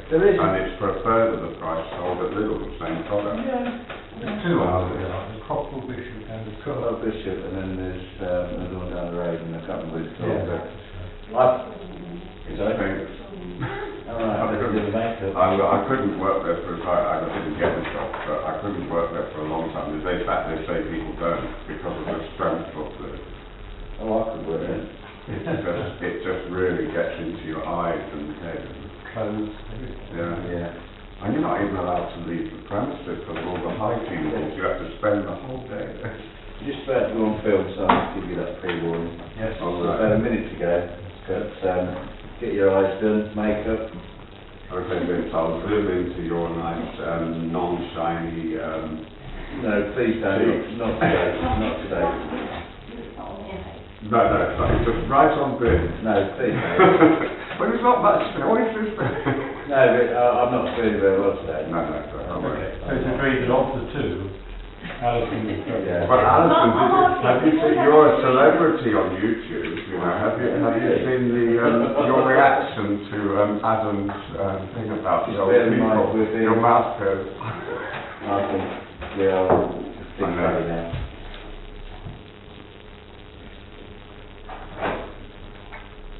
There is. And it's for a third of the price sold at Lidl, the same product. There's two on there, the Cockrell Bishop and the Cockrell Bishop, and then there's another one down the road, and I can't remember what it's called. It's famous. I I couldn't work there for I didn't get the job, but I couldn't work there for a long time. In fact, they say people don't because of the strength of the. Oh, I could work there. It just really gets into your eyes and head. clothes. Yeah. And you're not even allowed to leave the premises because of all the hygiene rules. You have to spend the whole day there. Just about to go on film, so I'll give you that pre-warning. Yes. About a minute to go. But get your eyes done, makeup. Okay, good. So I'll zoom into your nice, non-shiny. No, please don't. Not today. Not today. No, it's just right on bid. No, please don't. Well, it's not much choice, is there? No, but I'm not feeling very well today. No. Okay. So it's agreed that of the two, Alison is Yeah. But Alison, have you seen? You're a celebrity on YouTube. You know, have you seen your reaction to Adam's thing about the old people? Your mouth goes. I think we are think about it now.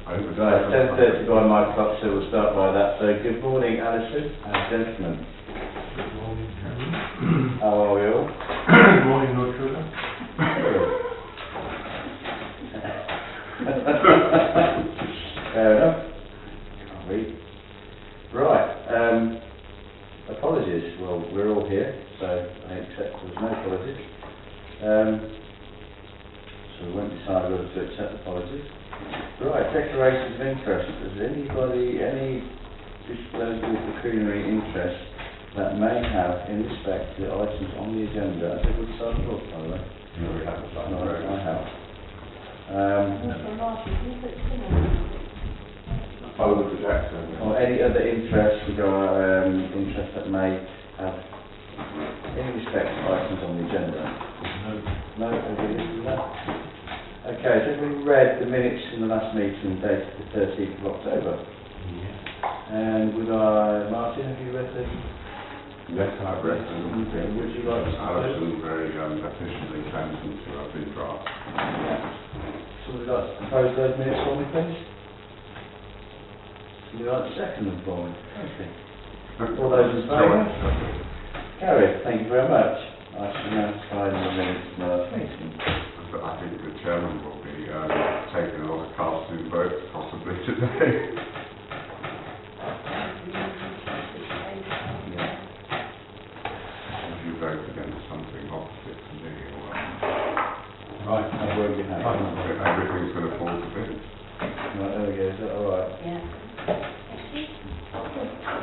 Right, 10:30 by my clock, so we'll start by that. So good morning, Alison and gentlemen. Good morning, Harry. How are we all? Good morning, Lord Trevor. Fair enough. Can't read. Right. Apologies. Well, we're all here, so I accept there's no apologies. So we won't decide whether to accept apologies. Right, declarations of interest. Does anybody, any disclosure of pecuniary interest that may have in respect to the items on the agenda? Has everybody signed up, by the way? No, we haven't signed No, up. I have. Oh, the projector. Or any other interest interest that may have in respect to items on the agenda? No, everybody listen to that? Okay, so we read the minutes from the last meeting dated the 13th of October. And would Martin, have you read them? Yes, I've read them. Would you like to Alison very efficiently sent them to us in draft. Yeah. So would you like to propose those minutes for me, please? Would you like to second them for me? Okay. All those in favour? Carried, thank you very much. I shall now sign the minutes from the last meeting. But I think the chairman will be taking a lot of casting votes possibly today. If you vote against something opposite to me, or Right. That won't be happening. everything's going to fall to bits. Right, there we go, is that alright? Yeah.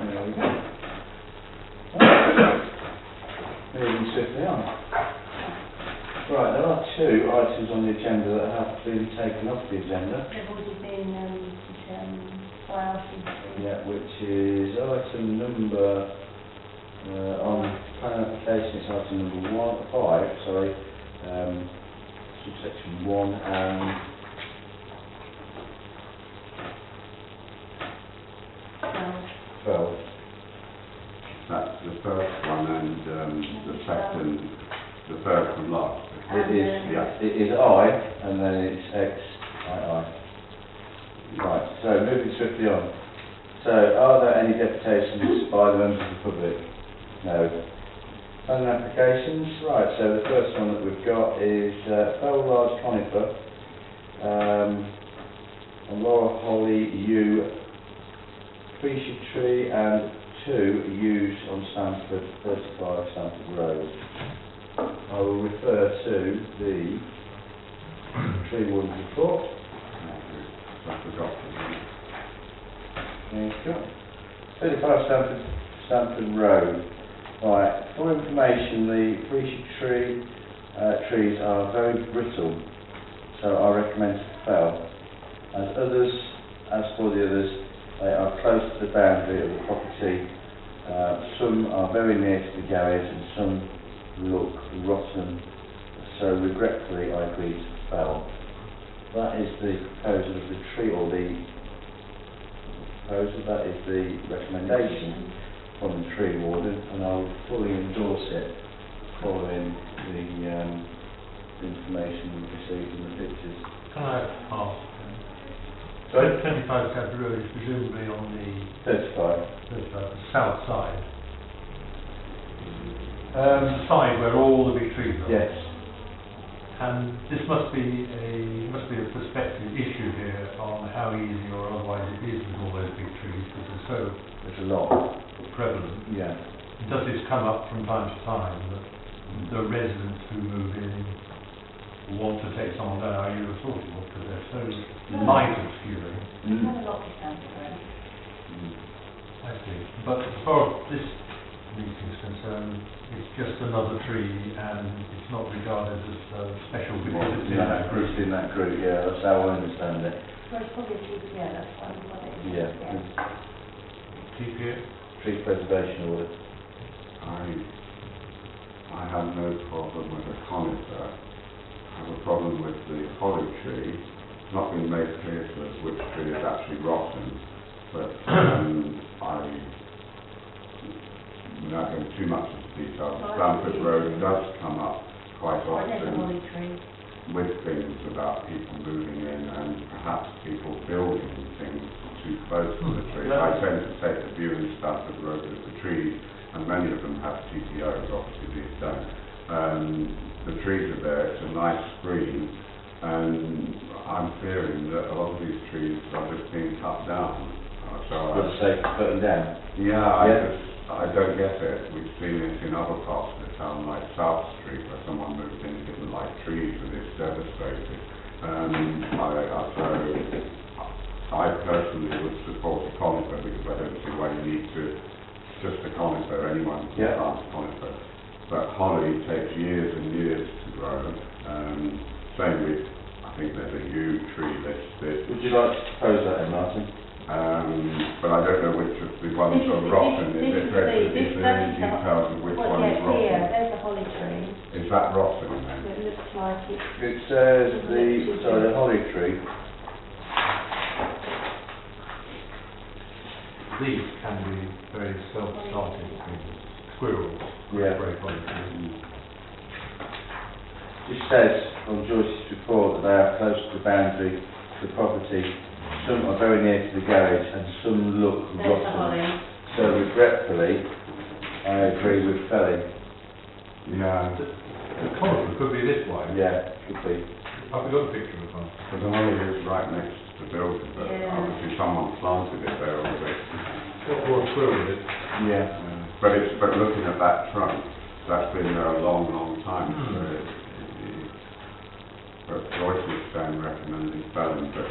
There we go. Moving swiftly on. Right, there are two items on the agenda that have been taken off the agenda. They've already been priorities. Yeah, which is item number on plan application. It's item number 5. Sorry, subsection 1 and 12. That's the first one and the second, the third from last. It is I, and then it's X, I. Right, so moving swiftly on. So, are there any deputations by the members of the public? No. Planning applications? Right, so the first one that we've got is Fell Large Conifer, a Laurel Holly yew, Freesia tree, and 2 yews on Stanford, 35 Stanford Road. I will refer to the tree warden's report. I forgot to read. There you go. 35 Stanford Road. Right, for information, the Freesia trees are very brittle, so I recommend to fell. As for the others, they are close to the boundary of the property. Some are very near to the garage and some look rotten, so regretfully I agree to fell. That is the proposal of the tree, or the proposal. That is the recommendation from the tree warden, and I will fully endorse it following the information we've received in the pictures. Can I ask? Sorry? 25 Cadbury Road is presumably on the 35. south side. The side where all the big trees are. Yes. And this must be a perspective issue here on how easy or otherwise it is with all those big trees, because they're so There's a lot. prevalent. Yeah. Does this come up from time to time that the residents who move in want to take someone down? Are you thought of, because they're so light obscuring? I see. But as far as this meeting is concerned, it's just another tree and it's not regarded as special because it's in that group. It's in that group, yeah, that's how I understand it. Well, it's probably TPA, that's why we've got it. Yeah. TPA? Tree preservation order. I have no problem with a conifer. I have a problem with the holly tree. It's not been made clear to us which tree is actually rotten, but without going too much into detail, Stamford Road does come up quite often with things about people moving in and perhaps people building things too close to the tree. I tend to take the view in Stamford Road that the trees, and many of them have TPOs, obviously these don't. The trees are there, it's a nice screen, and I'm fearing that a lot of these trees are just being cut down. For the sake of cutting down? Yeah, I don't get it. We've seen it in other parts of the town, like South Street, where someone moved in and didn't like trees and it's devastated. I personally would support a conifer because I don't see why you need to just a conifer. Anyone can plant a conifer. But holly takes years and years to grow. Same with, I think there's a yew tree listed. Would you like to propose that then, Martin? But I don't know which of the ones are rotten. Is there any details of which one is rotten? Yeah, there's the holly tree. Is that rotten then? It looks like it. It says the holly tree. These can be very self-starting trees. Squirrels. Yeah. Very holly trees. It says on Joyce's report that they are close to the boundary of the property. Some are very near to the garage and some look There's the rotten. holly. So regretfully, I agree with felling. Yeah. The conifer could be this way. Yeah, could be. Have we got a picture of the conifer? Because the holly is right next to the building, but obviously someone planted it there already. Or a squirrel did. Yeah. But looking at that trunk, that's been there a long, long time. So but Joyce is saying recommending felling, but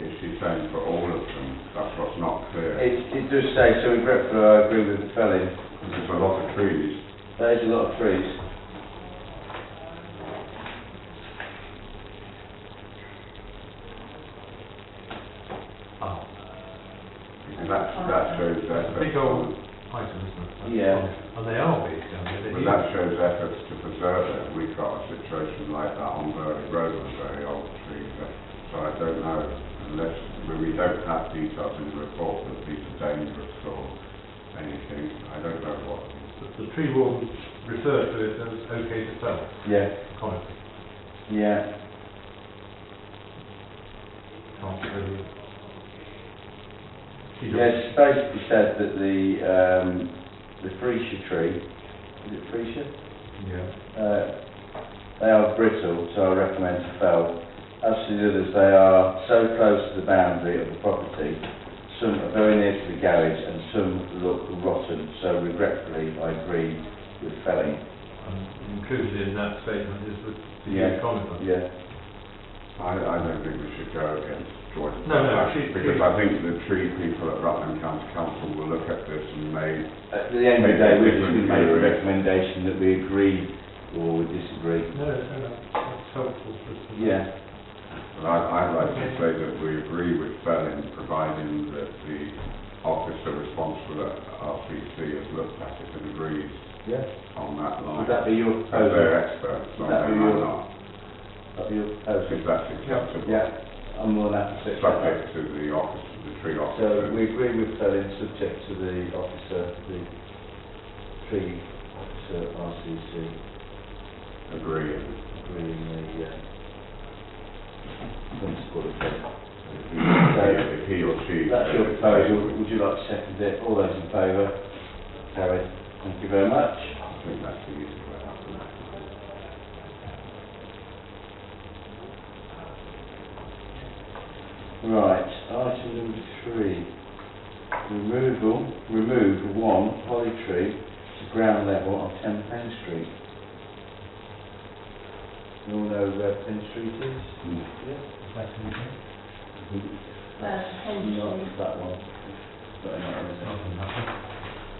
is she saying for all of them? That's what's not clear. It does say, so regretfully I agree with the felling. There's a lot of trees. There's a lot of trees. Because that shows That's a big effort. old item, isn't it? Yeah. And they are big, aren't they? But that shows efforts to preserve it. We've got a situation like that on Burley Road with very old trees. So I don't know, unless we don't have details in the report that these are dangerous or anything. I don't know what. The tree warden referred to it as okay to sell. Yeah. Conifer. Yeah. Can't really. Yeah, it's basically said that the freesia tree, is it freesia? Yeah. They are brittle, so I recommend to fell. As to the others, they are so close to the boundary of the property, some are very near to the garage and some look rotten, so regretfully I agree with felling. And included in that statement is the conifer. Yeah. I don't think we should go against Joyce. No, because I think the tree people at Rutland County Council will look at this and may... At the end of the day, we're just going to make a recommendation that we agree or we disagree. No, that's helpful. Yeah. But I'd like to say that we agree with felling, providing that the officer responsible at RCC has looked at it and agrees on that line. Would that be your As proposal? they're experts, That be might your- not. That'd be your proposal? If that's acceptable. Yeah, I'm more than happy to accept that. Subject to the officer's the tree So officer. we agree with felling subject to the officer, the tree officer RCC Agreeing. agreeing the principle of it. If he or she. That's your proposal. Would you like to second it? All those in favour? Carried. Thank you very much. I think that's the easy way out of that. Right, item number 3. Remove one holly tree to ground level on 10 Penn Street. You all know where Penn Street is? Back to the Not that one. But not is it? Nothing happened.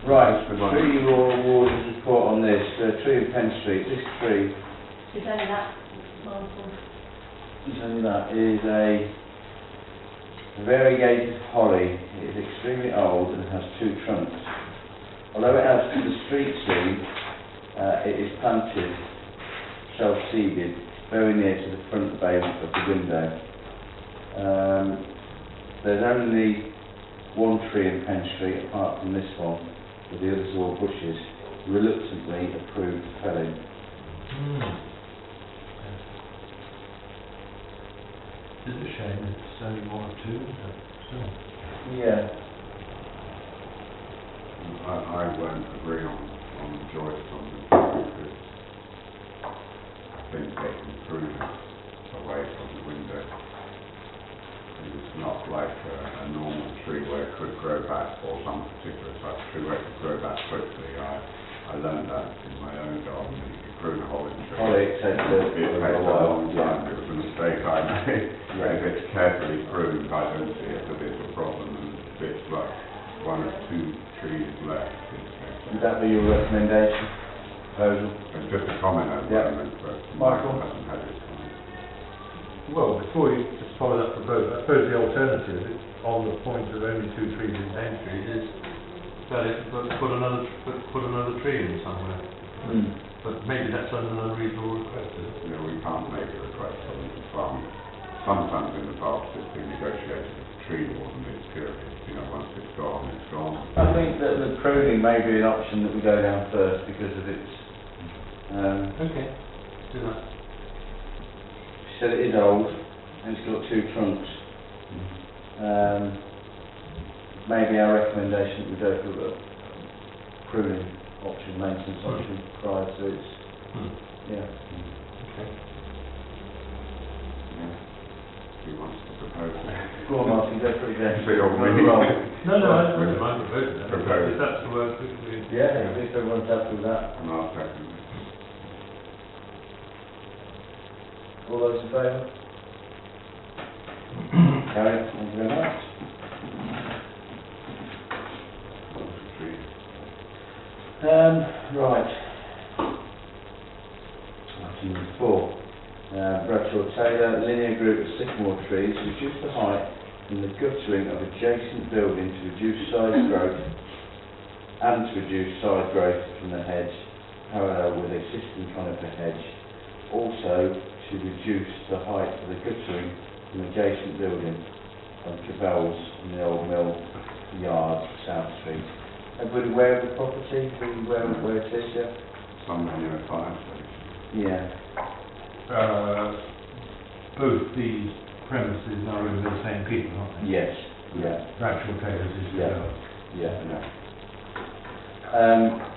Right, tree warden's report on this. Tree in Penn Street. This tree, Is only that, Michael? only that, is a variegated holly. It is extremely old and has 2 trunks. Although it has the street seed, it is planted, self-seeded, very near to the front bay of the window. There's only one tree in Penn Street apart from this one, with the others are all bushes, reluctantly approved felling. It's a shame it's only 1 or 2, but still. Yeah. I won't agree on the joist on the tree because I think they can prune it away from the window. It's not like a normal tree where it could grow back, or some particular type of tree where it could grow back quickly. I learned that in my own garden. You could prune a holly tree. Holly takes It takes a long time. yeah. It was a mistake I made. Yeah. If it's carefully pruned, I don't see it as it's a problem, and if it's like 1 or 2 trees left, Would that be your recommendation, proposal? it's just a comment at the Yeah. moment, but Michael? hasn't had his comment. Well, before you just follow that proposal, I suppose the alternative, on the point of only 2 trees in Main Street, is that it, but put another tree in somewhere. But maybe that's an unreasonable request, is it? You know, we can't make a request on the farm. Sometimes in the past it's been negotiated with the tree warden, it's period. You know, once it's gone, it's gone. I think that the pruning may be an option that we go down first because of its, Okay, do that. she said it is old and it's got 2 trunks. Maybe our recommendation that we go for the pruning option, maintenance option prior to its, yeah. Okay. Who wants to propose it? Go on Martin, go for it again. So you're Roll. really- No, I don't mind proposing that. Propose. If that's the word, we... Yeah, if everyone's happy with that. And I'll second it. All those in favour? Carried, thank you very much. Tree. Right. Item number 4. Bradshaw Taylor, linear group of sycamore trees, reduce the height and the guttering of adjacent building to reduce side growth and to reduce side growth from the hedge, parallel with existing conifer hedge. Also to reduce the height of the guttering from adjacent building on Cabell's in the old mill yard, South Street. Everybody aware of the property? Everybody aware of where it is, yeah? Somewhere near a fire station. Yeah. Both these premises are owned by the same people, aren't they? Yes. Yeah. Bradshaw Taylor's is Yeah. developed. Yeah.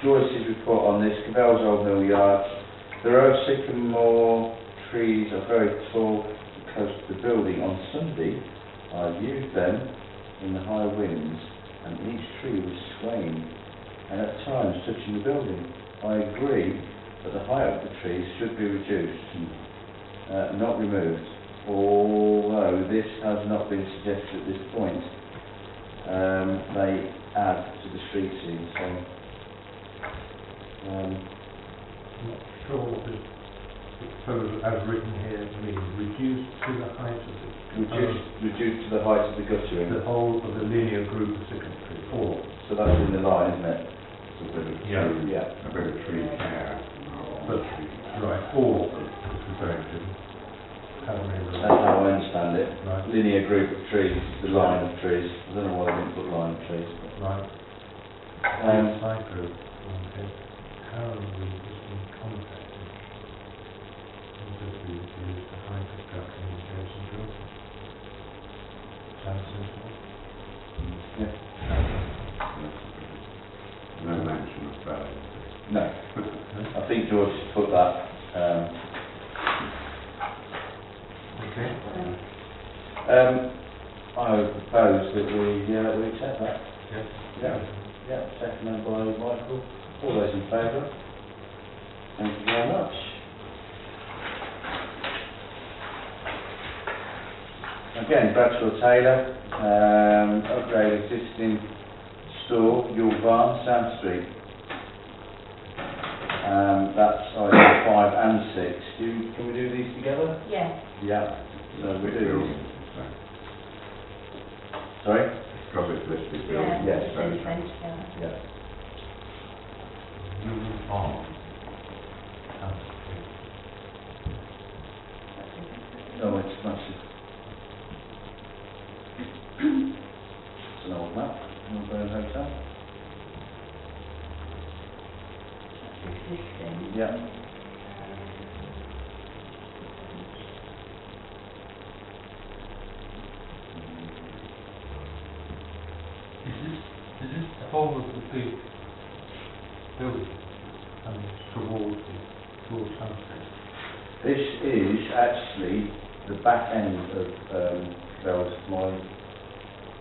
Joyce's report on this, Cabell's old mill yard. The row sycamore trees are very tall and close to the building. On Sunday, I viewed them in the high winds, and each tree was swaying and at times touching the building. I agree that the height of the trees should be reduced, not removed, although this has not been suggested at this point. They add to the street scene, so I'm not sure what the proposal as written here means. Reduced to the height of the... reduced to the height of the guttering. The whole of the linear group of sycamore trees. Or... So that's in the line, isn't it? It's a bit of Yeah. tree, Yeah. a bit of tree care. But, right, or, it's referring to... Haven't really. That's how I understand it. Right. Linear group of trees, the line of trees. I don't know why they didn't put line of trees. But, Right. Side group. Okay. How are we being contacted? Just be used to high construction in Jersey Group. Sounds simple. yeah. No mention of that. No. I think George put that. Okay. I would propose that we accept that. Yes. Yeah. Yeah, seconded by Michael. All those in favour? Thank you very much. Again, Bradshaw Taylor, upgrade existing store, York Barn, Sam Street. That's item 5 and 6. Can we do these together? Yeah. Yeah. So we do. Sorry? Because it's listed Yeah. building. Yes. It's in French, yeah. Yeah. New farm. Oh, it's massive. It's an old map. Melbourne Hotel. Existing. Yeah. Is this the whole of the big building towards Sunset? This is actually the back end of that was my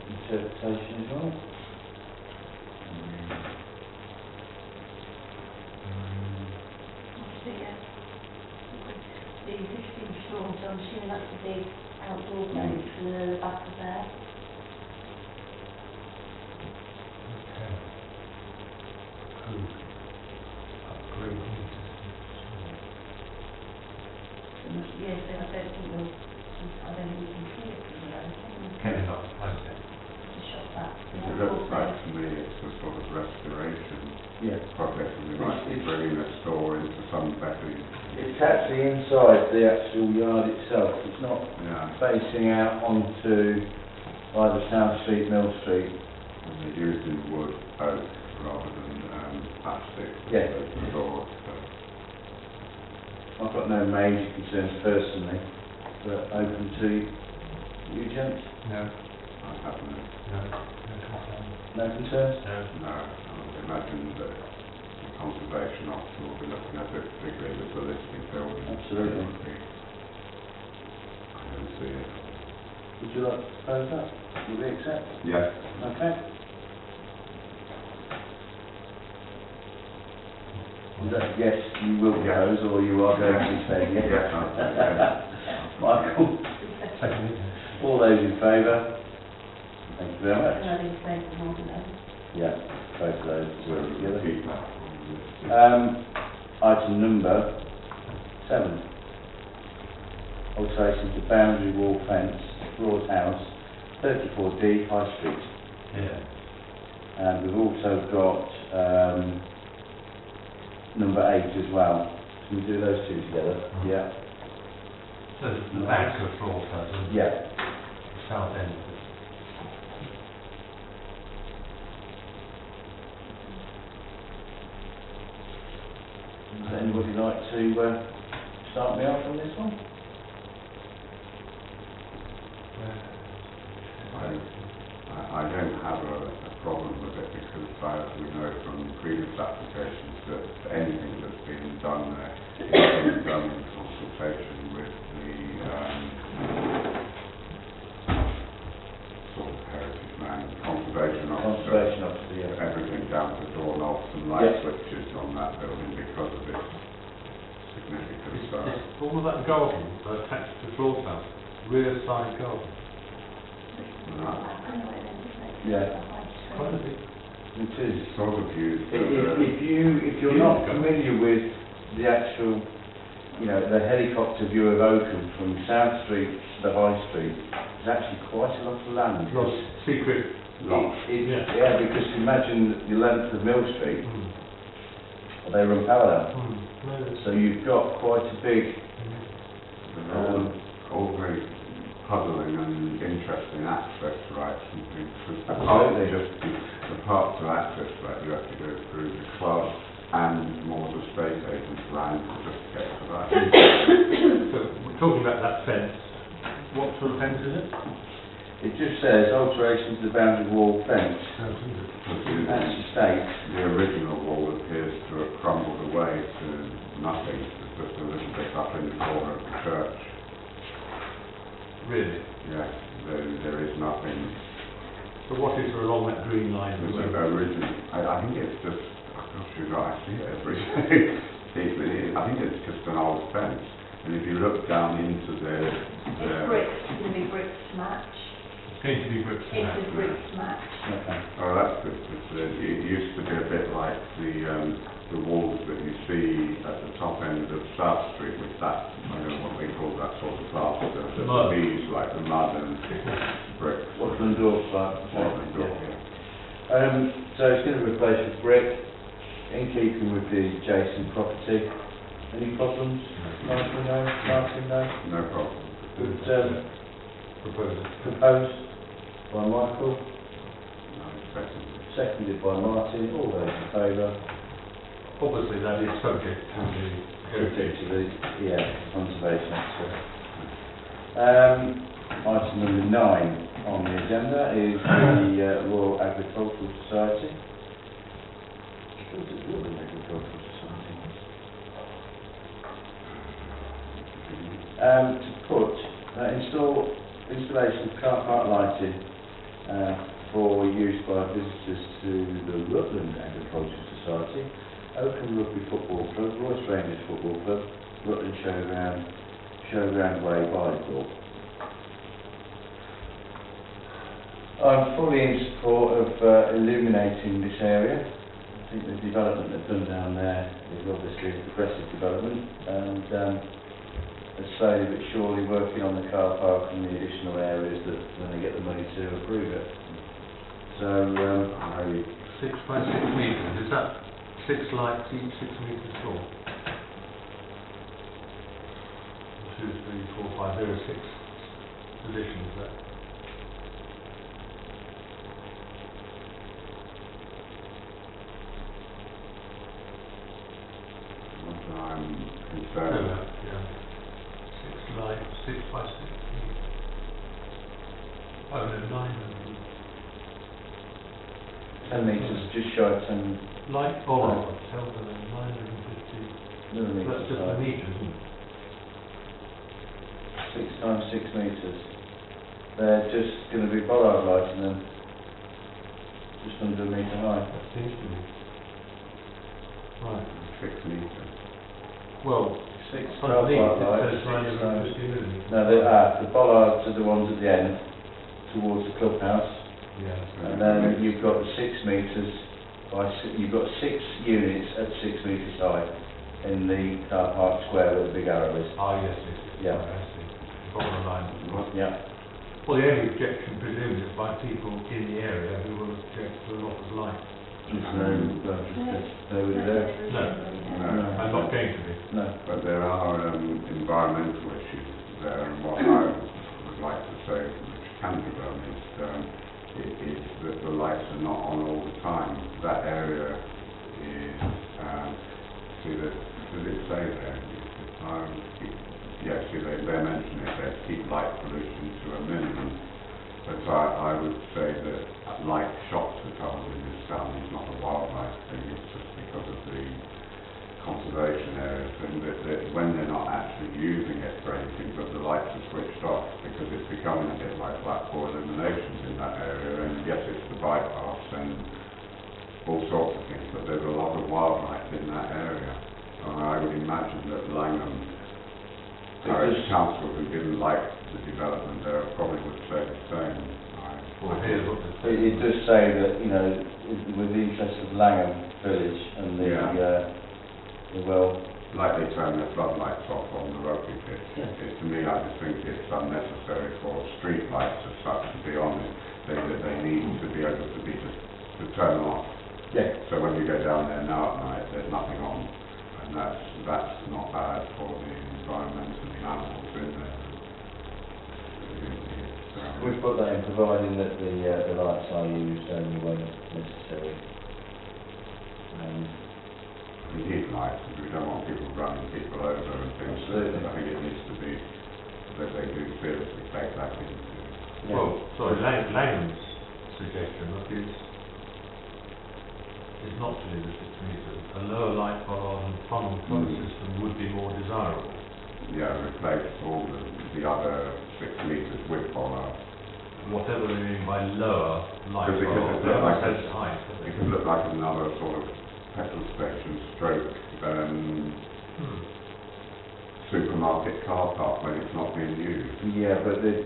interpretation as well. The existing store, so I'm assuming that's the big outdoor place for the back of there. Okay. Code. Upgrade existing Yes, but I don't think we'll, I don't think we can see it from there, can we? Can it not find it? To shop that. It looks like to me it's a sort of restoration Yeah. project, and we might be bringing a store into some better, It's actually inside the actual yard itself. It's not yeah, facing out onto either South Street, Mill Street. and they're using wood, oak, rather than plastic. Yeah. as the door, so. I've got no major concerns personally, but open to you gents. No, I haven't, no, no, No concerns? no. no, I would imagine that the conservation officer will be looking at it, particularly with the listed buildings. Absolutely. I don't see it. Would you like to propose that? Will we accept? Yes. Okay. Is that yes, you will propose, or you are going to say yes? Yes, Michael, Second, all those in favour? Thank you very much. And I think it's great for more than that. Yeah, both of those We'll work together. repeat that. Item number 7. Alteration to boundary wall fence, Broad House, 34D, High Street. yeah. And we've also got number 8 as well. Can we do those two together? Yeah. So the back of floor plan, Yeah. south end. Would anybody like to start me off on this one? I don't have a problem with it because as we know from previous applications that anything that's been done there is being done in consultation with the sort of heritage man, conservation officer. Conservation officer, yeah. Everything down to doorknobs and light Yes. switches on that building because of its significant size. Is all of that garden attached to floor plan, rear side garden? Yeah. Quite a big. It is. Sort of used as If you're not familiar with the actual, you know, the helicopter view of Oakham from South Street to the High Street, there's actually quite a lot of land. Lots, secret lots. Yeah, because imagine the length of Mill Street, they run parallel. No, So you've got quite a big all very puzzling and interesting access rights and things. Because the part to access that you have to go through the club and more the state agent's land to just get to that. So, we're talking about that fence. What sort of fence is it? It just says alteration to the boundary wall fence. It actually states The original wall appears to have crumbled away to nothing. It's just a little bit up in the corner of the church. Really? Yes, there is nothing. So what is there along that green line? It's original. I think it's just, gosh, you're right, I see it every day. I think it's just an old fence. And if you look down into the... It's bricks, it's going to be bricks match. It's going to be bricks and It's a bricks match. okay. Oh, that's good. It used to be a bit like the walls that you see at the top end of South Street with that, I don't know what they call that sort of plaster, the mud. bees like the mud and brick. Watling doors like. Watling door, Yeah. So it's going to replace with brick, in keeping with the adjacent property. Any problems? Martin, no? Martin, no? No problem. Good, proposal. proposed by Michael, No, second. seconded by Martin, all those in favour. Obviously that is subject to the Subject to the, Conservation Act. Item number 9 on the agenda is the Royal Agricultural Society. What is the Royal Agricultural Society? To put, installation of car park lighting for use by visitors to the Rutland Agricultural Society, Oakham Rugby Football Club, Royce Rangers Football Club, Rutland Showground Way Volleyball. I'm fully in support of illuminating this area. I think the development they've done down there is obviously a progressive development, and are slowly but surely working on the car park and the additional areas that when they get the money to approve it. So 6 by 6 metres, is that 6 lights each 6 metres tall? 2, 3, 4, 5, there are 6 positions there. I'm concerned. Yeah. 6 lights, 6 by 6. Oh no, 9. 10 metres, just shy of 10 Light, oh, tell them 950. millimetres. That's just the metres, isn't it? 6 times 6 metres. They're just going to be bollard lighting them, just under a metre high. That seems to be. Right. 6 metres. Well, 6 car underneath park it lights, says 6 times. 950 millimetres. No, the bollards are the ones at the end, towards the clubhouse, Yeah. and then you've got the 6 metres you've got 6 units at 6 metres high in the car park square where the big arrow is. Ah, yes, yes. Yeah. Right, I see. Bottom line. Yeah. Well, the only objection presumably is by people in the area who will object to a lot of light. There's nobody there. No, I'm not going to be. No. But there are environmental issues there, and what I would like to say, which can be done, is that the lights are not on all the time. That area is, does it say there? Yes, they're mentioning it there, keep light pollution to a minimum. But I would say that light shots at home in this town is not a wildlife thing, it's just because of the conservation area thing, that when they're not actually using it for anything, but the lights are switched off, because it's becoming a bit like Blackpool illuminations in that area, and yes, it's the bypass and all sorts of things, but there's a lot of wildlife in that area. I would imagine that Langham Parish Council, who didn't like the development there, probably would say the same. Well, here's what It does say that, with the interest of Langham Village and like they turn their floodlights off on the rugby pitch. Yeah. To me, I just think it's unnecessary for street lights as such, to be honest. They need to be able to turn off. Yeah. So when you go down there now at night, there's nothing on, and that's not bad for the environment and the animals in there. We've put that in, providing that the lights are used only when necessary. We need lights, because we don't want people running people over and things. Absolutely. I think it needs to be that they do seriously take that into. Yeah. Well, sorry, Langham's suggestion is not to do the 6 metres. A lower light bar and funnel colour system would be more desirable. Yeah, replace all the other 6 metres with polar. Whatever they mean by lower light Because bar, it they look like says height. It could look like another sort of petrol station stroke supermarket car park when it's not being used. Yeah, but the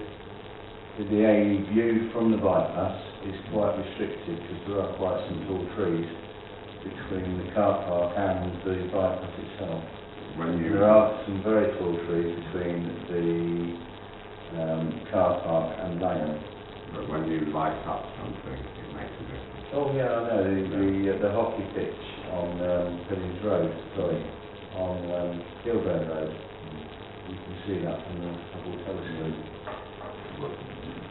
AE view from the bypass is quite restricted because there are quite some tall trees between the car park and the bypass itself. There are some very tall trees between the car park and Langham. But when you light up something, it makes a difference. Oh yeah, I know, the hockey pitch on Billings Road, on Kilburn Road. You can see that from the Hubble telescope.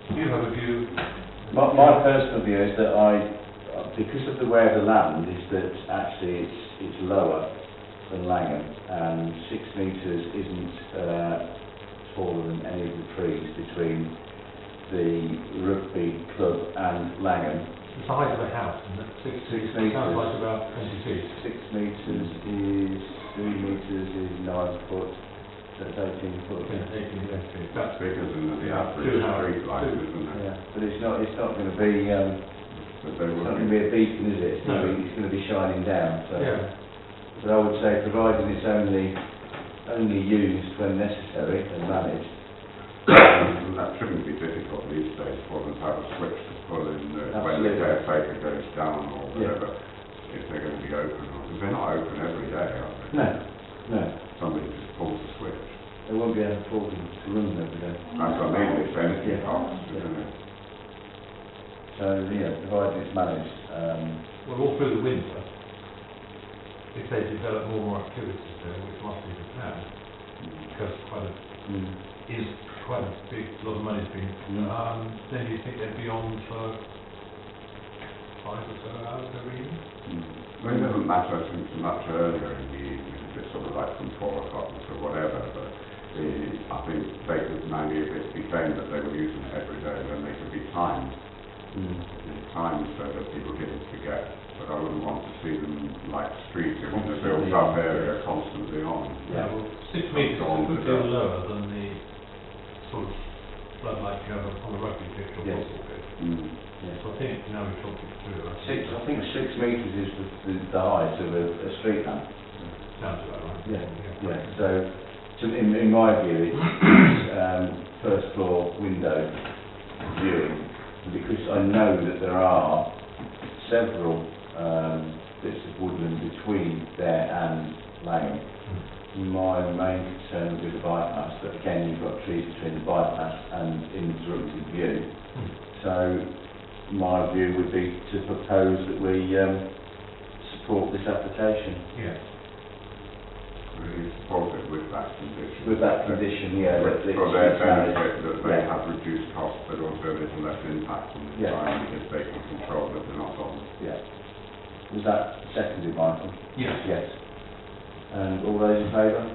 Do you have a view? My personal view is that because of the way of the land, is that actually it's lower than Langham, and 6 metres isn't taller than any of the trees between the rugby club and Langham. It's the height of a house, isn't it? 6 metres. Sounds like about 20 feet. 6 metres is 3 metres is 9 foot. That's 18 foot. 18 feet. That's bigger than the average street light, isn't it? Yeah, but it's not going to be. But they It's will not going to be a beacon, is it? It's No. going to be shining down. So. Yeah. But I would say, providing it's only used when necessary and managed. That shouldn't be difficult these days for them to have a switch to pull in when the Absolutely. caretaker goes down or Yeah. whatever, if they're going to be open. Because they're not open every day, are they? No. Somebody just pulls the switch. They won't be able to afford them to run them every day. That's what I mean, it's energy Yeah. costs, Yeah. isn't it? So, providing it's managed. Well, all through the winter, if they develop more activities there, which must be the plan, because is quite a big lot of money's been, then you think they'd be on for 5 or so hours every evening? Well, it doesn't matter, I think, so much earlier in the evening, if it's sort of like from 4 o'clock to whatever, but I think they could maybe, if it became that they were using it every day, then they could be timed. Timed so that people didn't forget. But I wouldn't want to see them like streets in the built-up area constantly on. Yeah, well, 6 metres is a good deal lower than the sort of floodlight you have on the rugby pitch or Yes. football pitch. Yes. So I think now we've talked it through, I think 6 metres is the height of a street lamp. sounds about right. Yeah. So, in my view, it's first floor window viewing, because I know that there are several bits of woodland between there and Langham. My main concern would be the bypass, but again you've got trees between the bypass and interrupted view. So my view would be to propose that we support this application. Yeah. Really support it with that condition. With that condition, yeah. that it's For their managed. benefit, that they Yeah. have reduced costs, but also there's less impact on the Yeah. environment if they can control that they're not on. Yeah. Was that seconded, Michael? Yes. Yes. And all those in favour?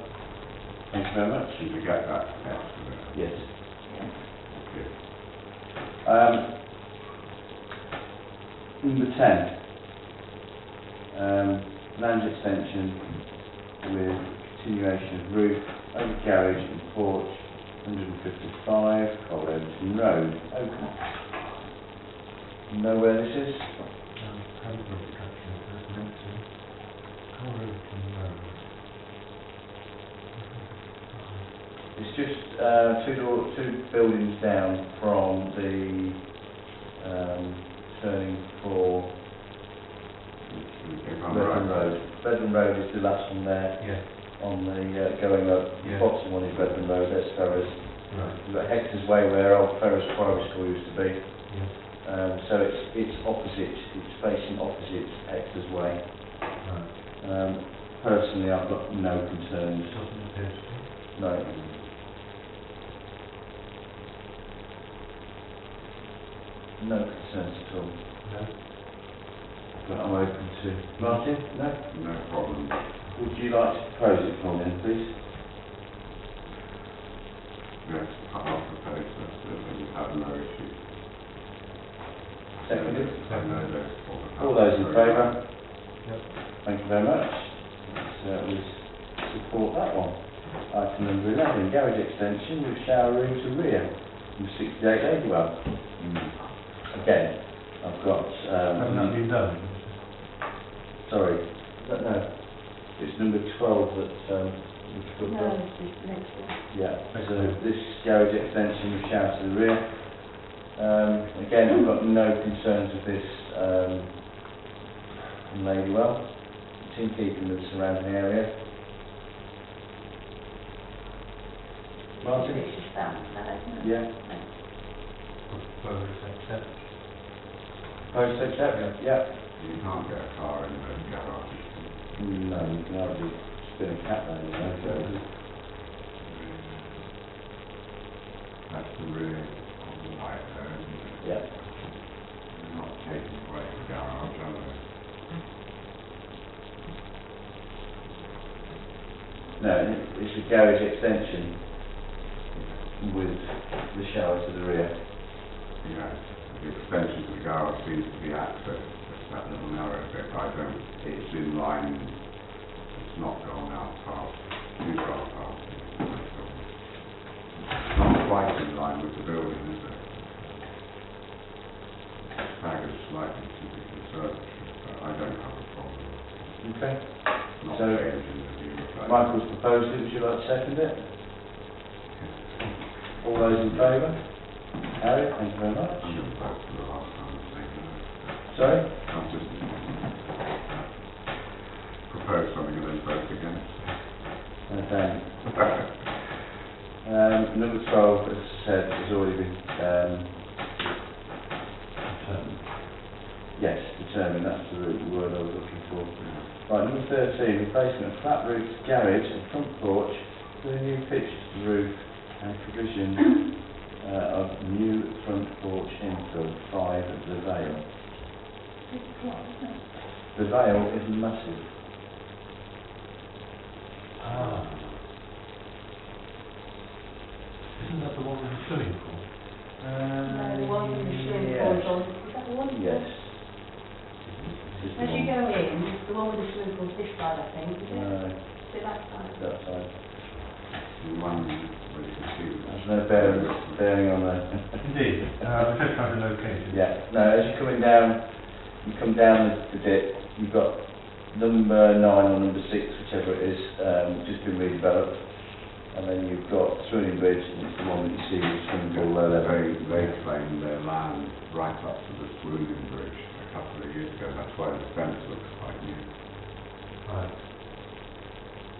Thank you very much. Should we get that text of it? Yes. Okay. Number 10. Land extension with continuation of roof, over garage and porch, 155 Colverton Road, Oakham. You know where this is? It's just two buildings down from the turning for If I'm Redland right. Road. Redland Road is the last one there. Yeah. On the going up, the Yeah. bottom one is Redland Road, there's Ferrers. Right. We've got Hector's Way where old Ferrers Primary School used to be. Yeah. So it's opposite, it's facing opposite Hector's Way. Right. Personally, I've got no concerns. Doesn't appear to be. No. No concerns at all. No? But I'm open to... Martin? No? No problem. Would you like to propose it for me, please? Yes, I'll propose that we have no issue. Seconded? No. All those in favour? Yep. Thank you very much. We support that one. Item number 11, garage extension with shower room to rear from 68 Ladywell. Again, I've got... Hasn't that been done? Sorry, no. It's number 12 that we've put No, on. it's the next one. Yeah, so this garage extension with shower to the rear. Again, I've got no concerns with this in Ladywell. It's in keeping with the surrounding area. Martin? It's just that, isn't it? Yeah. Propose accept. Post accept? Yeah. You can't get a car in the garage. No, you can hardly spin a cat down the road. That's the rear on the right there, isn't it? Yeah. They're not taking away the garage, are they? No, it's a garage extension with the shower to the rear. Yeah. The extension to the garage seems to be accessed, just that little narrow bit. It's in line, it's not gone out past, too far past. It's not quite in line with the building, is it? Staggered slightly to the conservatory, but I don't have a problem. Okay. Not So, changing the view. Michael's proposed it, would you like to second it? All those in favour? Harry, thank you very much. I'm just back to the last time I think. Sorry? I'll just propose something and then vote against. Okay. Number 12, as I said, has already been, yes, determined, that's the word I was looking for. Right, number 13, replacement of flat roof garage and front porch with a new pitch to the roof and provision of new front porch infill, 5 at the Vale. It's what, isn't it? The Vale is massive. Ah. Isn't that the one with the swimming pool? No, the one with the swimming pool is on, is that the one? Yes. This is the As you one. go in, the one with the swimming pool is this side, I think, is it? No, Is it that side? that side. The one where you can see There's no bearing on there. Indeed. I'm just trying to locate it. Yeah, no, as you're coming down, you come down the dip, you've got number 9 or number 6, whichever it is, just been redeveloped. And then you've got Swilling Bridge, and it's the one that you see with swimming pool low level. They claimed their land right up to the Swilling Bridge a couple of years ago. That's why the fence looks quite new. Right.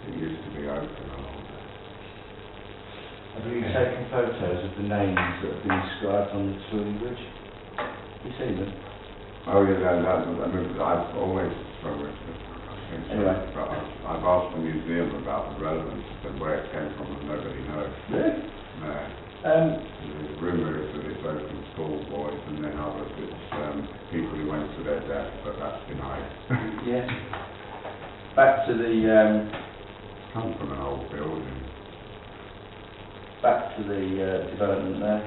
It used to be open along there. Have you taken photos of the names that have been inscribed on the Swilling Bridge? You seen them? Oh yeah, I mean, I've always struggled with it. Anyway. But I've asked the museum about the relevance and where it came from, and nobody knows. Really? No. The rumour is that it's open school boys, and then others it's people who went to their death, but that's denied. Yeah. Back to the Come from an old building. development there.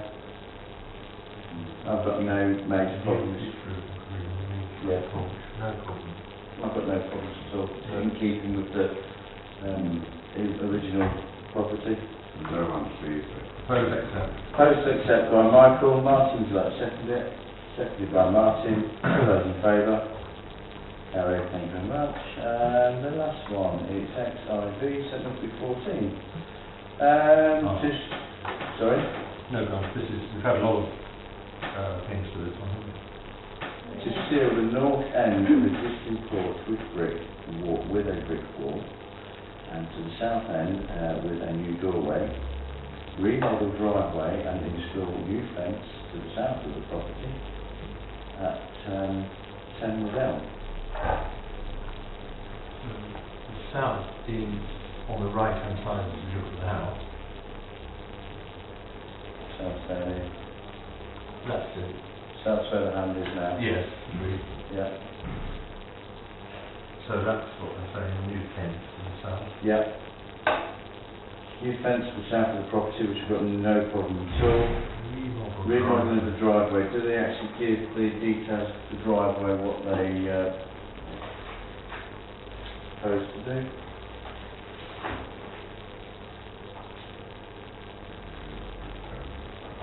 I've got no major problems. Yeah. No problem. I've got no problems at all. It's in keeping with the original property. No one sees it. Propose accept. Post to accept by Michael. Martin, would you like to second it? Seconded by Martin. All those in favour? Harry, thank you very much. And the last one is XIV 7314. Sorry? No, guys, we've had a lot of things for this one, haven't we? To seal the north end of existing porch with a brick wall, and to the south end with a new doorway, remodel driveway and install new fence to the south of the property at 10 Liddell. The south being on the right-hand side as you look at the house. South That's it. That's where the hand is now. Yes, agreed. Yeah, So that's what they're saying, new fence to the south. yeah. New fence to the south of the property, which we've got no problem at all. Remodeling of the driveway, do they actually give the details of the driveway, what they propose to do?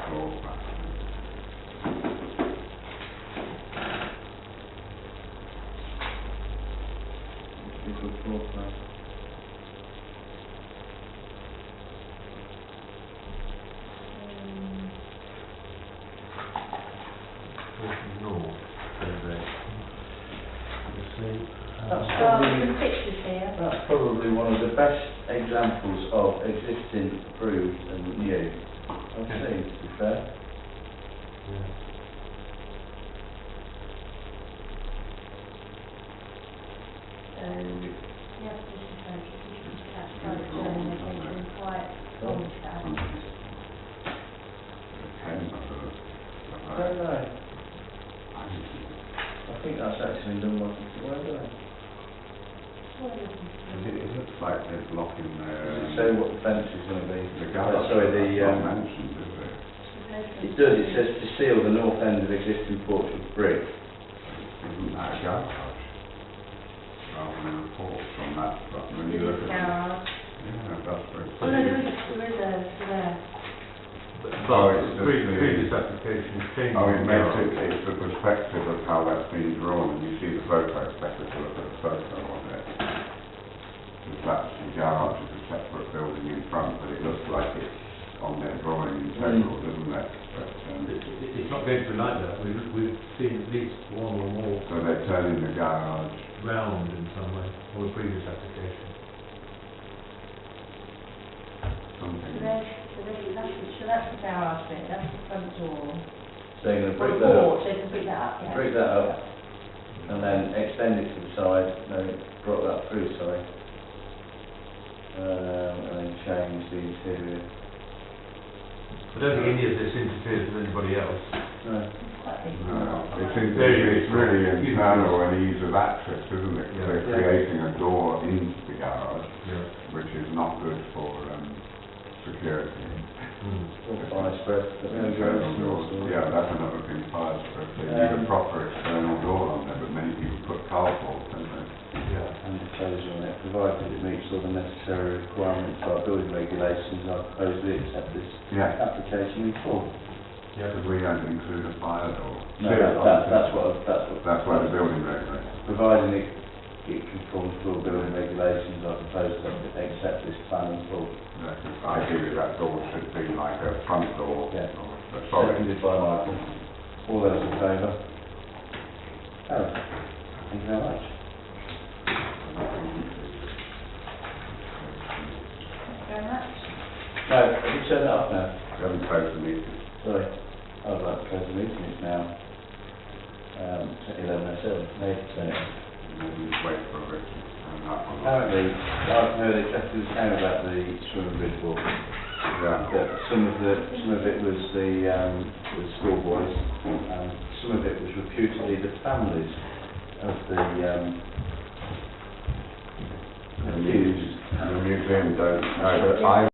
Floor plan. Little floor plan. North, so they, That's Oh, probably, the pictures here. that's probably one of the best examples of existing, approved and new I've seen, to be fair. yeah. So, yeah, this is like, that's quite showing that they've been quite long staff. I don't know, I think that's actually done what it's doing, isn't it? It looks like they're blocking Does it their, say what the fence is going to be? the garage. Sorry, That's the, not mentioned, is it? it does, it says to seal the north end of existing porch with brick. Isn't that a garage? Rather than a porch on that, but when This you look is at it, garage. yeah, that's very. Oh, no, there is there. Oh, it's just the- Previous application changed. Oh, it makes it, it's the perspective of how that's been drawn, and you see the photo, it's better to look at the photo of it. Because that's the garage is a separate building in front, but it looks like it's on their drawing integral, doesn't it? But, It's not going to be like that, we've seen at least one or more so they're turning the garage, round in some way, or the previous application. something. So that's the garage bit, that's the front door. So you're going to Or brick the that up, porch, they can brick that up, yeah. brick that up, and then extend it to the side, no, brought that through, sorry. And then change the interior. I don't think any of this interferes with anybody else. No. It's quite big. No, it's really internal and ease of access, isn't it? Yeah. They're creating a door into the garage, Yeah. which is not good for security. Or fire spread, but no gross and all sorts. Yeah, that's another thing, fire spread. They need a proper external door on there, but many people put cardboard, don't they? Yeah. And the closure on it, provided it meets all the necessary requirements of our building regulations, I propose we accept this Yeah, application in full. because we don't include a fire door. No, that's what, That's why the building regulations. providing it conforms to all building regulations, I propose to accept this plan in full. Yeah, 'cause ideally that door should be like a front door. Yeah. Or a solid. Seconded by Michael. All those in favour? Carried. Thank you very much. Thank you very much. No, have you turned that off now? We haven't closed the meeting. Sorry, I would like to close the meeting, it's now 11:07, maybe turn it off. Maybe just wait for it. And that one. Apparently, I've heard exactly the same about the swimming bridge walk. Yeah. That some of it was the schoolboys, and some of it was reputedly the families of the accused. The museum don't know, but I